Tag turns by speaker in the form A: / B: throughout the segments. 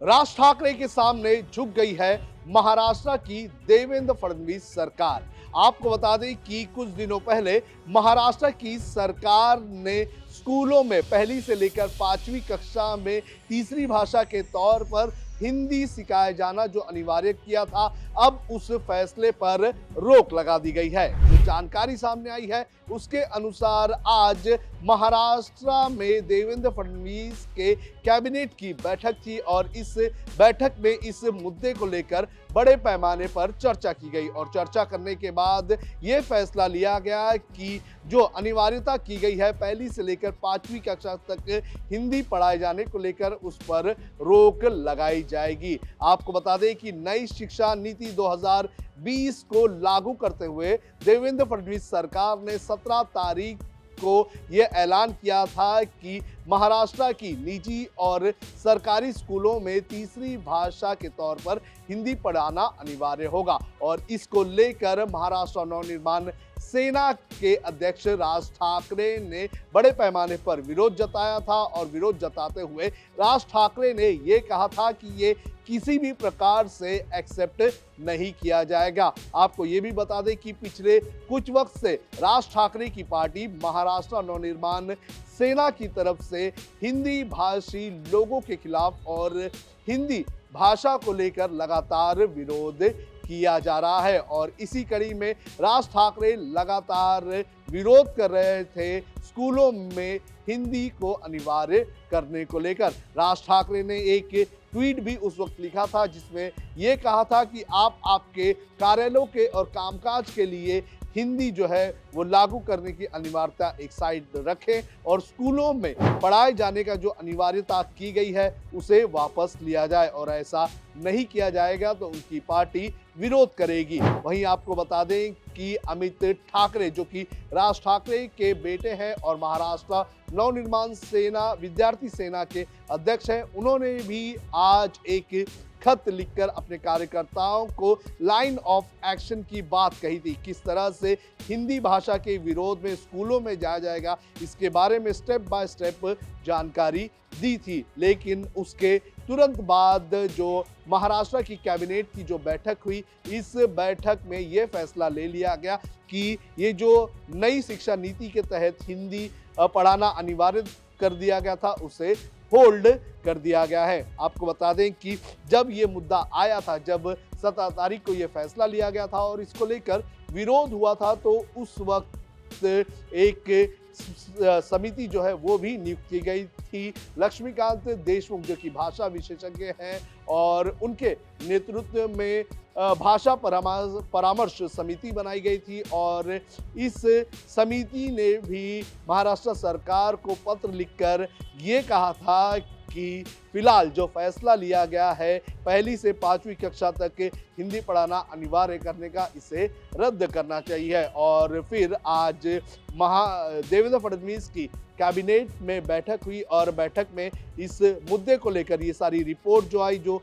A: राज ठाकरे के सामने झुक गई है महाराष्ट्र की देवेंद्र फडणवीस सरकार। आपको बता दें कि कुछ दिनों पहले महाराष्ट्र की सरकार ने स्कूलों में पहली से लेकर 5वीं कक्षा में तीसरी भाषा के तौर पर हिंदी सिखाया जाना जो अनिवार्य किया था, अब उस फैसले पर रोक लगा दी गई है। जो जानकारी सामने आई है उसके अनुसार आज महाराष्ट्र में देवेंद्र फडणवीस के कैबिनेट की बैठक थी और इस बैठक में इस मुद्दे को लेकर बड़े पैमाने पर चर्चा की गई और चर्चा करने के बाद ये फैसला लिया गया कि जो अनिवार्यता की गई है पहली से लेकर 5वीं कक्षा तक हिंदी पढ़ाए जाने को लेकर उस पर रोक लगाई जाएगी। आपको बता दें कि नई शिक्षा नीति 2020 को लागू करते हुए देवेंद्र फडणवीस सरकार ने 17 तारीख को यह ऐलान किया था कि महाराष्ट्र की निजी और सरकारी स्कूलों में तीसरी भाषा के तौर पर हिंदी पढ़ाना अनिवार्य होगा और इसको लेकर महाराष्ट्र नवनिर्माण सेना के अध्यक्ष राज ठाकरे ने बड़े पैमाने पर विरोध जताया था और विरोध जताते हुए राज ठाकरे ने यह कहा था कि ये किसी भी प्रकार से एक्सेप्ट नहीं किया जाएगा। आपको ये भी बता दें कि पिछले कुछ वक्त से राज ठाकरे की पार्टी महाराष्ट्र नवनिर्माण सेना की तरफ से हिंदी भाषी लोगों के खिलाफ और हिंदी भाषा को लेकर लगातार विरोध किया जा रहा है और इसी कड़ी में राज ठाकरे लगातार विरोध कर रहे थे स्कूलों में हिंदी को अनिवार्य करने को लेकर। राज ठाकरे ने एक ट्वीट भी उस वक्त लिखा था जिसमें यह कहा था कि आप आपके कार्यालयों के और कामकाज के लिए हिंदी जो है वो लागू करने की अनिवार्यता एक साइड रखें और स्कूलों में पढ़ाए जाने का जो अनिवार्यता की गई है उसे वापस लिया जाए और ऐसा नहीं किया जाएगा तो उनकी पार्टी विरोध करेगी। वहीं आपको बता दें कि अमित ठाकरे जो कि राज ठाकरे के बेटे हैं और महाराष्ट्र नवनिर्माण सेना विद्यार्थी सेना के अध्यक्ष हैं, उन्होंने भी आज एक खत लिखकर अपने कार्यकर्ताओं को लाइन ऑफ एक्शन की बात कही थी। किस तरह से हिंदी भाषा के विरोध में स्कूलों में जाया जाएगा इसके बारे में स्टेप बाय स्टेप जानकारी दी थी, लेकिन उसके तुरंत बाद जो महाराष्ट्र की कैबिनेट की जो बैठक हुई, इस बैठक में यह फैसला ले लिया गया कि ये जो नई शिक्षा नीति के तहत हिंदी पढ़ाना अनिवार्य कर दिया गया था उसे होल्ड कर दिया गया है। आपको बता दें कि जब ये मुद्दा आया था, जब 17 तारीख को ये फैसला लिया गया था और इसको लेकर विरोध हुआ था तो उस वक्त एक समिति जो है वो भी नियुक्त की गई थी। लक्ष्मीकांत देशमुख जो कि भाषा विशेषज्ञ हैं और उनके नेतृत्व में भाषा परामर्श समिति बनाई गई थी और इस समिति ने भी महाराष्ट्र सरकार को पत्र लिखकर ये कहा था कि फिलहाल जो फैसला लिया गया है पहली से 5वीं कक्षा तक हिंदी पढ़ाना अनिवार्य करने का, इसे रद्द करना चाहिए। और फिर आज देवेंद्र फडणवीस की कैबिनेट में बैठक हुई और बैठक में इस मुद्दे को लेकर ये सारी रिपोर्ट जो आई, जो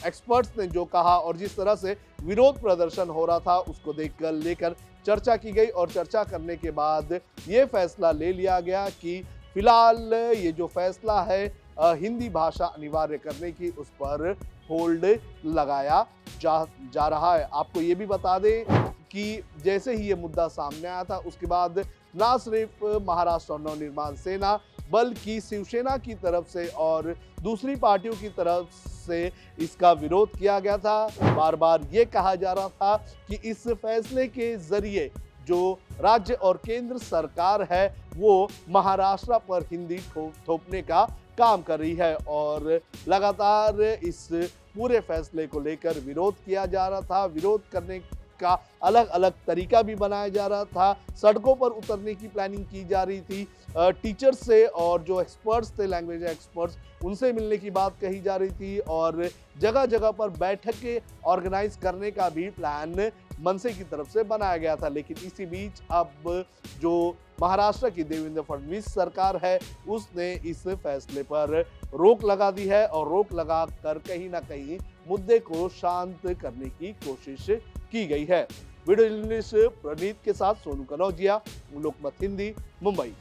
A: एक्सपर्ट्स ने जो कहा और जिस तरह से विरोध प्रदर्शन हो रहा था उसको देखकर लेकर चर्चा की गई और चर्चा करने के बाद ये फैसला ले लिया गया कि फिलहाल ये जो फैसला है हिंदी भाषा अनिवार्य करने की उस पर होल्ड लगाया जा रहा है। आपको ये भी बता दें कि जैसे ही ये मुद्दा सामने आया था उसके बाद ना सिर्फ महाराष्ट्र नवनिर्माण सेना बल्कि शिवसेना की तरफ से और दूसरी पार्टियों की तरफ से इसका विरोध किया गया था। बार बार ये कहा जा रहा था कि इस फैसले के जरिए जो राज्य और केंद्र सरकार है वो महाराष्ट्र पर हिंदी थोपने का काम कर रही है और लगातार इस पूरे फैसले को लेकर विरोध किया जा रहा था। विरोध करने का अलग अलग तरीका भी बनाया जा रहा था, सड़कों पर उतरने की प्लानिंग की जा रही थी, टीचर्स से और जो एक्सपर्ट्स थे लैंग्वेज एक्सपर्ट्स उनसे मिलने की बात कही जा रही थी और जगह जगह पर बैठकें ऑर्गेनाइज करने का भी प्लान मनसे की तरफ से बनाया गया था। लेकिन इसी बीच अब जो महाराष्ट्र की देवेंद्र फडणवीस सरकार है उसने इस फैसले पर रोक लगा दी है और रोक लगा कर कहीं ना कहीं मुद्दे को शांत करने की कोशिश की गई है। वीडियो जर्नलिस्ट प्रणीत के साथ सोनू कनौजिया, लोकमत हिंदी, मुंबई।